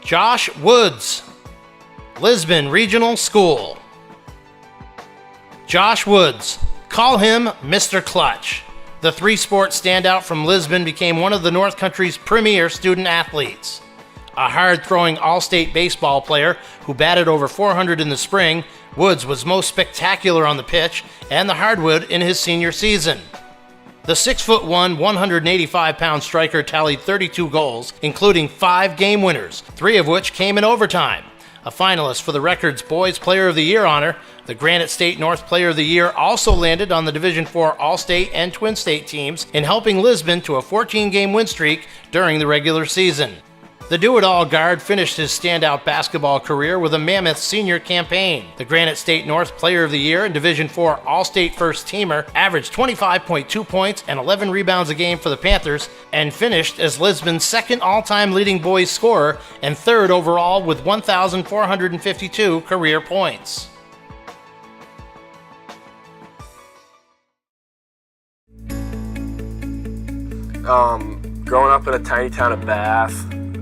Josh Woods, Lisbon Regional School. Josh Woods, call him Mr. Clutch. The three-sport standout from Lisbon became one of the North Country's premier student athletes. A hard-throwing all-state baseball player who batted over .400 in the spring, Woods was most spectacular on the pitch and the hardwood in his senior season. The 6'1", 185-pound striker tallied 32 goals, including 5 game winners, 3 of which came in overtime. A finalist for the Record's Boys Player of the Year honor, the Granite State North Player of the Year also landed on the Division IV All-State and Twin State teams in helping Lisbon to a 14-game win streak during the regular season. The do-it-all guard finished his standout basketball career with a mammoth senior campaign. The Granite State North Player of the Year and Division IV All-State First Teamer averaged 25.2 points and 11 rebounds a game for the Panthers and finished as Lisbon's second all-time leading boys scorer and third overall with 1,452 career points. Growing up in a tiny town of Bath,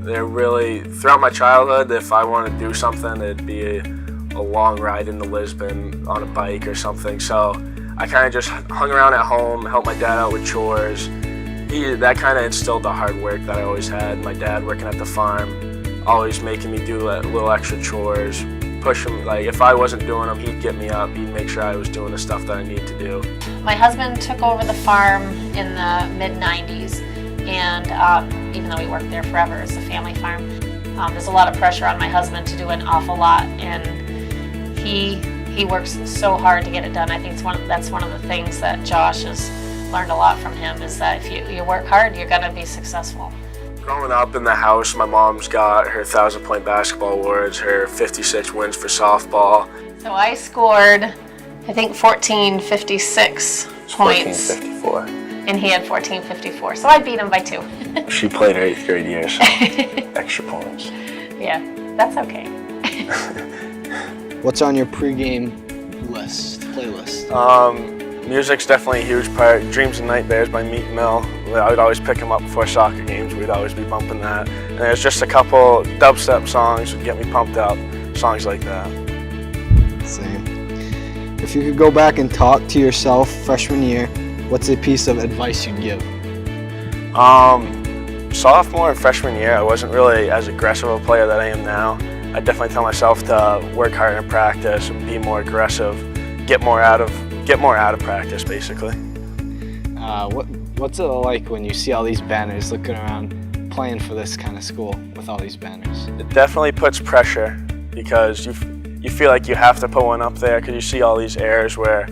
throughout my childhood, if I wanted to do something, it'd be a long ride into Lisbon on a bike or something. So I kind of just hung around at home, helped my dad out with chores. That kind of instilled the hard work that I always had. My dad working at the farm, always making me do little extra chores, push him. Like if I wasn't doing them, he'd get me up. He'd make sure I was doing the stuff that I needed to do. My husband took over the farm in the mid-90s, and even though he worked there forever, it's a family farm. There's a lot of pressure on my husband to do an awful lot, and he works so hard to get it done. I think that's one of the things that Josh has learned a lot from him, is that if you work hard, you're going to be successful. Growing up in the house, my mom's got her 1,000-point basketball awards, her 56 wins for softball. So I scored, I think, 1456 points. 1454. And he had 1454, so I beat him by 2. She played her 8th grade year, so extra points. Yeah, that's okay. What's on your pregame playlist? Music's definitely a huge part. Dreams and Nightmares by Meat Mill. I would always pick them up before soccer games. We'd always be bumping that. And there's just a couple dubstep songs that get me pumped up, songs like that. Same. If you could go back and talk to yourself freshman year, what's a piece of advice you'd give? Sophomore and freshman year, I wasn't really as aggressive a player that I am now. I definitely tell myself to work harder in practice, be more aggressive, get more out of practice, basically. What's it like when you see all these banners looking around, playing for this kind of school with all these banners? It definitely puts pressure because you feel like you have to put one up there because you see all these errors where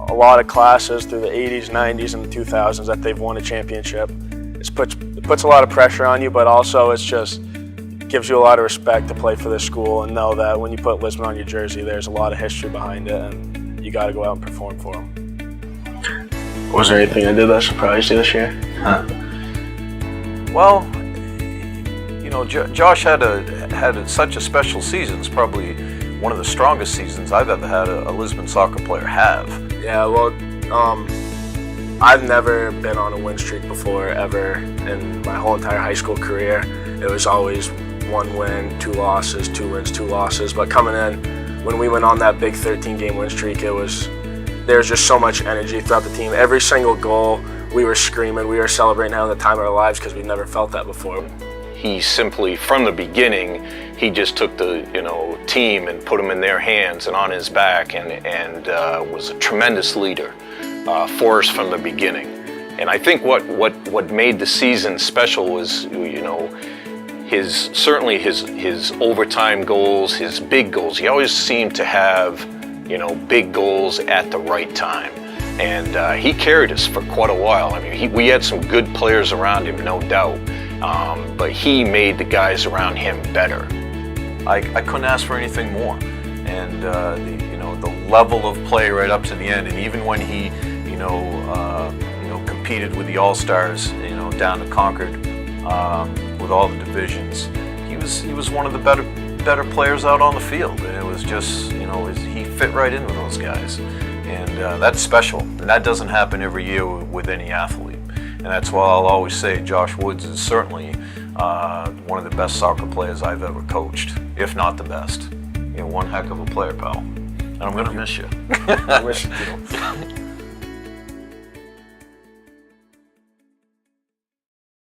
a lot of classes through the 80s, 90s, and the 2000s that they've won a championship. It puts a lot of pressure on you, but also it gives you a lot of respect to play for this school and know that when you put Lisbon on your jersey, there's a lot of history behind it, and you got to go out and perform for them. Was there anything I did that surprised you this year? Well, you know, Josh had such a special season. It's probably one of the strongest seasons I've ever had a Lisbon soccer player have. Yeah, well, I've never been on a win streak before, ever, in my whole entire high school career. It was always 1 win, 2 losses, 2 wins, 2 losses. But coming in, when we went on that big 13-game win streak, there was just so much energy throughout the team. Every single goal, we were screaming, we were celebrating having the time of our lives because we'd never felt that before. He simply, from the beginning, he just took the team and put them in their hands and on his back, and was a tremendous leader for us from the beginning. And I think what made the season special was his overtime goals, his big goals. He always seemed to have big goals at the right time, and he carried us for quite a while. I mean, we had some good players around him, no doubt. But he made the guys around him better. I couldn't ask for anything more, and the level of play right up to the end, and even when he competed with the All-Stars, down to Concord with all the divisions, he was one of the better players out on the field, and it was just he fit right in with those guys, and that's special, and that doesn't happen every year with any athlete. And that's why I'll always say Josh Woods is certainly one of the best soccer players I've ever coached, if not the best. One heck of a player, pal. And I'm gonna miss you. I wish you do.